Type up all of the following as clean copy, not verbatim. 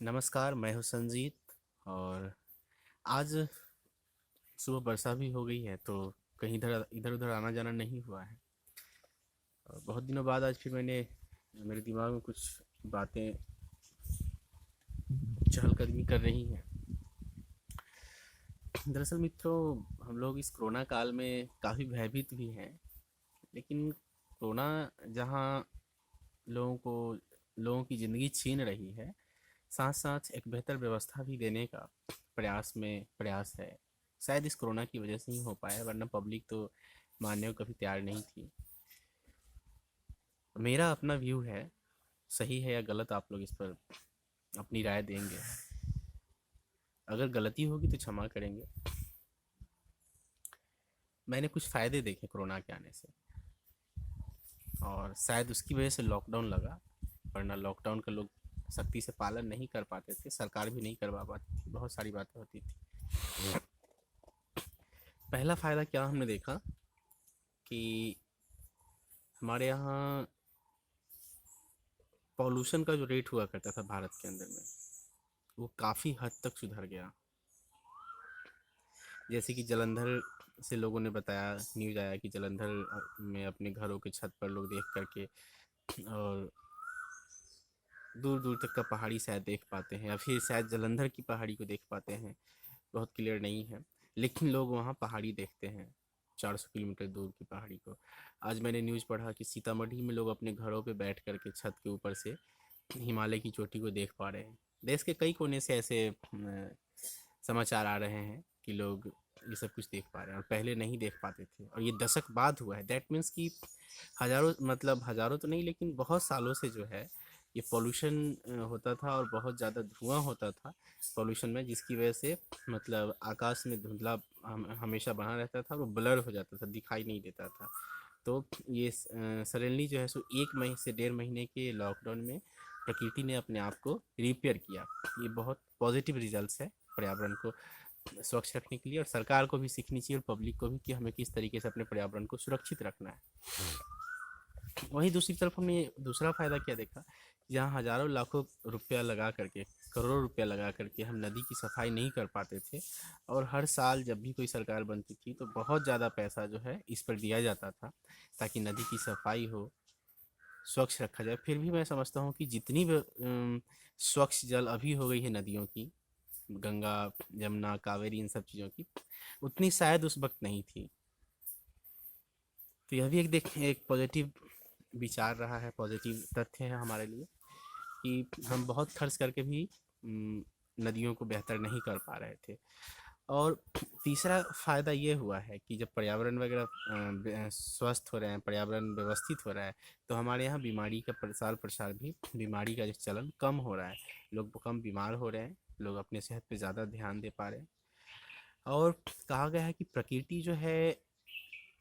नमस्कार, मैं हूँ संजीत। और आज सुबह वर्षा भी हो गई है तो कहीं इधर इधर उधर आना जाना नहीं हुआ है। और बहुत दिनों बाद आज फिर मेरे दिमाग में कुछ बातें चहलकदमी कर रही हैं। दरअसल मित्रों, हम लोग इस कोरोना काल में काफ़ी भयभीत भी हैं। लेकिन कोरोना जहाँ लोगों को लोगों की ज़िंदगी छीन रही है, साथ साथ एक बेहतर व्यवस्था भी देने का प्रयास है। शायद इस कोरोना की वजह से ही हो पाया, वरना पब्लिक तो मानने को कभी तैयार नहीं थी। मेरा अपना व्यू है, सही है या गलत आप लोग इस पर अपनी राय देंगे। अगर गलती होगी तो क्षमा करेंगे। मैंने कुछ फ़ायदे देखे कोरोना के आने से, और शायद उसकी वजह से लॉकडाउन लगा, वरना लॉकडाउन का लोग सख्ती से पालन नहीं कर पाते थे, सरकार भी नहीं करवा पाती थी, बहुत सारी बातें होती थी। पहला फ़ायदा क्या हमने देखा कि हमारे यहाँ पॉल्यूशन का जो रेट हुआ करता था भारत के अंदर में, वो काफ़ी हद तक सुधर गया। जैसे कि जलंधर से लोगों ने बताया, न्यूज़ आया कि जलंधर में अपने घरों के छत पर लोग देख करके, और दूर दूर तक का पहाड़ी शायद देख पाते हैं, या फिर शायद जलंधर की पहाड़ी को देख पाते हैं, बहुत क्लियर नहीं है। लेकिन लोग वहाँ पहाड़ी देखते हैं, 400 किलोमीटर दूर की पहाड़ी को। आज मैंने न्यूज़ पढ़ा कि सीतामढ़ी में लोग अपने घरों पे बैठ करके छत के ऊपर से हिमालय की चोटी को देख पा रहे हैं। देश के कई कोने से ऐसे समाचार आ रहे हैं कि लोग ये सब कुछ देख पा रहे हैं, और पहले नहीं देख पाते थे, और ये दशक बाद हुआ है। दैट मीन्स कि हज़ारों, मतलब हज़ारों तो नहीं, लेकिन बहुत सालों से जो है ये पॉल्यूशन होता था, और बहुत ज़्यादा धुआं होता था पॉल्यूशन में, जिसकी वजह से मतलब आकाश में धुंधला हमेशा बना रहता था, और वो ब्लर हो जाता था, दिखाई नहीं देता था। तो ये सडनली जो है सो 1 महीने से 1.5 महीने के लॉकडाउन में प्रकृति ने अपने आप को रिपेयर किया। ये बहुत पॉजिटिव रिजल्ट्स है पर्यावरण को स्वच्छ रखने के लिए, और सरकार को भी सीखनी चाहिए, और पब्लिक को भी, कि हमें किस तरीके से अपने पर्यावरण को सुरक्षित रखना है। वहीं दूसरी तरफ हमने दूसरा फायदा क्या देखा, जहाँ हजारों लाखों रुपया लगा करके, करोड़ों रुपया लगा करके हम नदी की सफाई नहीं कर पाते थे, और हर साल जब भी कोई सरकार बनती थी तो बहुत ज़्यादा पैसा जो है इस पर दिया जाता था, ताकि नदी की सफाई हो, स्वच्छ रखा जाए। फिर भी मैं समझता हूँ कि जितनी भी स्वच्छ जल अभी हो गई है नदियों की, गंगा, यमुना, कावेरी, इन सब चीज़ों की, उतनी शायद उस वक्त नहीं थी। तो यह भी एक पॉजिटिव विचार रहा है, पॉजिटिव तथ्य है हमारे लिए, कि हम बहुत खर्च करके भी नदियों को बेहतर नहीं कर पा रहे थे। और तीसरा फ़ायदा ये हुआ है कि जब पर्यावरण वगैरह स्वस्थ हो रहे हैं, पर्यावरण व्यवस्थित हो रहा है, तो हमारे यहाँ बीमारी का प्रसार प्रसार भी, बीमारी का जो चलन कम हो रहा है। लोग कम बीमार हो रहे हैं, लोग अपने सेहत पे ज़्यादा ध्यान दे पा रहे हैं। और कहा गया है कि प्रकृति जो है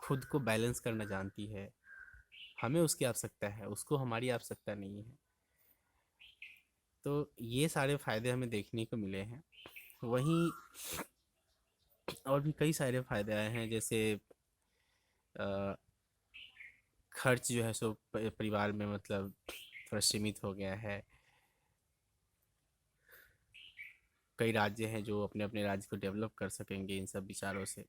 खुद को बैलेंस करना जानती है, हमें उसकी आवश्यकता है, उसको हमारी आवश्यकता नहीं है। तो ये सारे फायदे हमें देखने को मिले हैं। वहीं और भी कई सारे फायदे आए हैं, जैसे अ, खर्च जो है सो परिवार में मतलब थोड़ा सीमित हो गया है। कई राज्य हैं जो अपने अपने राज्य को डेवलप कर सकेंगे इन सब विचारों से।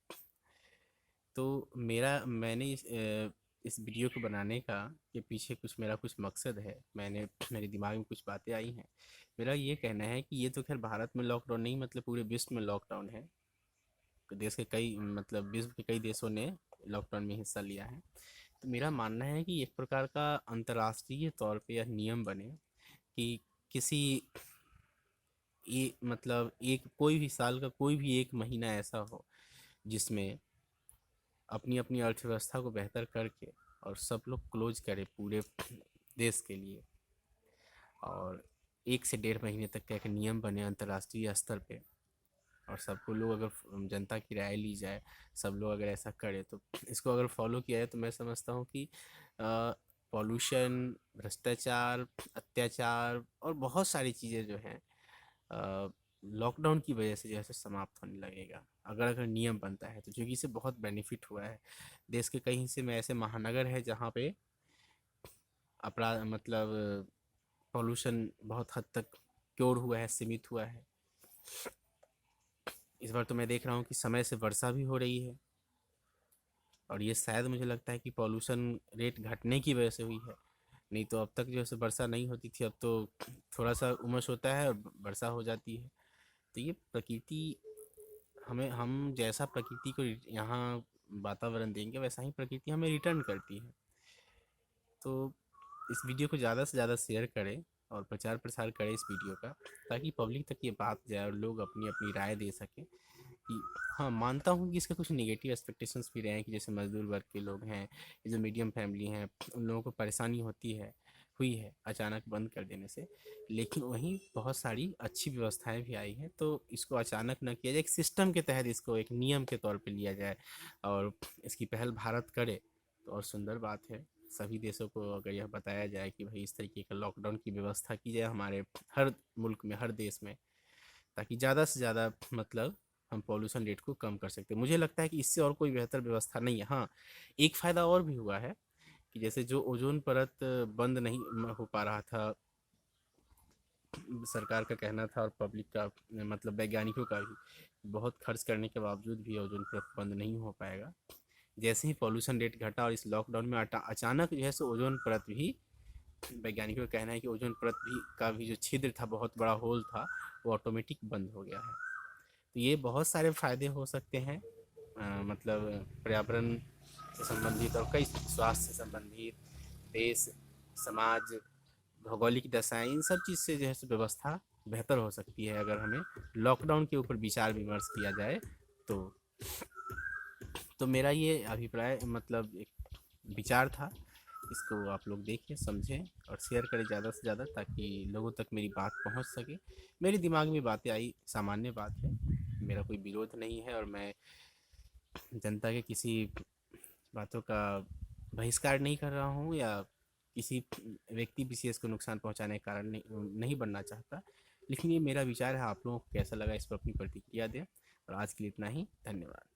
तो मैंने इस वीडियो को बनाने का के पीछे मेरा कुछ मकसद है। मेरे दिमाग में कुछ बातें आई हैं। मेरा ये कहना है कि ये तो खैर भारत में लॉकडाउन नहीं, मतलब पूरे विश्व में लॉकडाउन है। देश के कई, मतलब विश्व के कई देशों ने लॉकडाउन में हिस्सा लिया है। तो मेरा मानना है कि एक प्रकार का अंतर्राष्ट्रीय तौर पे यह नियम बने कि किसी मतलब एक कोई भी साल का कोई भी एक महीना ऐसा हो जिसमें अपनी अपनी अर्थव्यवस्था को बेहतर करके और सब लोग क्लोज करें पूरे देश के लिए, और 1 से 1.5 महीने तक का एक नियम बने अंतर्राष्ट्रीय स्तर पे, और सबको लोग अगर जनता की राय ली जाए, सब लोग अगर ऐसा करें, तो इसको अगर फॉलो किया जाए, तो मैं समझता हूँ कि पॉल्यूशन, भ्रष्टाचार, अत्याचार और बहुत सारी चीज़ें जो हैं लॉकडाउन की वजह से जो है समाप्त होने लगेगा, अगर अगर नियम बनता है तो। क्योंकि इससे बहुत बेनिफिट हुआ है। देश के कई हिस्से में ऐसे महानगर है जहाँ पे अपराध, मतलब पॉल्यूशन बहुत हद तक सिक्योर हुआ है, सीमित हुआ है। इस बार तो मैं देख रहा हूँ कि समय से वर्षा भी हो रही है, और ये शायद मुझे लगता है कि पॉल्यूशन रेट घटने की वजह से हुई है। नहीं तो अब तक जो है वर्षा नहीं होती थी, अब तो थोड़ा सा उमस होता है और वर्षा हो जाती है। तो ये प्रकृति हमें, हम जैसा प्रकृति को यहाँ वातावरण देंगे वैसा ही प्रकृति हमें रिटर्न करती है। तो इस वीडियो को ज़्यादा से ज़्यादा शेयर करें और प्रचार प्रसार करें इस वीडियो का, ताकि पब्लिक तक ये बात जाए और लोग अपनी अपनी राय दे सकें कि हाँ, मानता हूँ कि इसके कुछ नेगेटिव एक्सपेक्टेशंस भी रहे हैं कि जैसे मजदूर वर्ग के लोग हैं, ये जो मीडियम फैमिली हैं, उन लोगों को परेशानी हुई है अचानक बंद कर देने से। लेकिन वहीं बहुत सारी अच्छी व्यवस्थाएं भी आई हैं, तो इसको अचानक ना किया जाए, एक सिस्टम के तहत इसको एक नियम के तौर पे लिया जाए और इसकी पहल भारत करे तो और सुंदर बात है। सभी देशों को अगर यह बताया जाए कि भाई इस तरीके का लॉकडाउन की व्यवस्था की जाए हमारे हर मुल्क में, हर देश में, ताकि ज़्यादा से ज़्यादा मतलब हम पॉल्यूशन रेट को कम कर सकते हैं। मुझे लगता है कि इससे और कोई बेहतर व्यवस्था नहीं है। हाँ, एक फ़ायदा और भी हुआ है कि जैसे जो ओजोन परत बंद नहीं हो पा रहा था, सरकार का कहना था और पब्लिक का, मतलब वैज्ञानिकों का भी, बहुत खर्च करने के बावजूद भी ओजोन परत बंद नहीं हो पाएगा। जैसे ही पॉल्यूशन रेट घटा और इस लॉकडाउन में अचानक जो है सो ओजोन परत भी, वैज्ञानिकों का कहना है कि ओजोन परत भी का भी जो छिद्र था, बहुत बड़ा होल था, वो ऑटोमेटिक बंद हो गया है। तो ये बहुत सारे फायदे हो सकते हैं, मतलब पर्यावरण से संबंधित और कई स्वास्थ्य से संबंधित, देश, समाज, भौगोलिक दशाएं, इन सब चीज़ से जो है व्यवस्था बेहतर हो सकती है अगर हमें लॉकडाउन के ऊपर विचार विमर्श किया जाए तो। मेरा ये अभिप्राय, मतलब एक विचार था। इसको आप लोग देखें, समझें और शेयर करें ज़्यादा से ज़्यादा, ताकि लोगों तक मेरी बात पहुंच सके। मेरे दिमाग में बातें आई, सामान्य बात है, मेरा कोई विरोध नहीं है और मैं जनता के किसी बातों का बहिष्कार नहीं कर रहा हूँ या किसी व्यक्ति विशेष को नुकसान पहुंचाने का कारण नहीं बनना चाहता। लेकिन ये मेरा विचार है, आप लोगों को कैसा लगा इस पर अपनी प्रतिक्रिया दें। और आज के लिए इतना ही, धन्यवाद।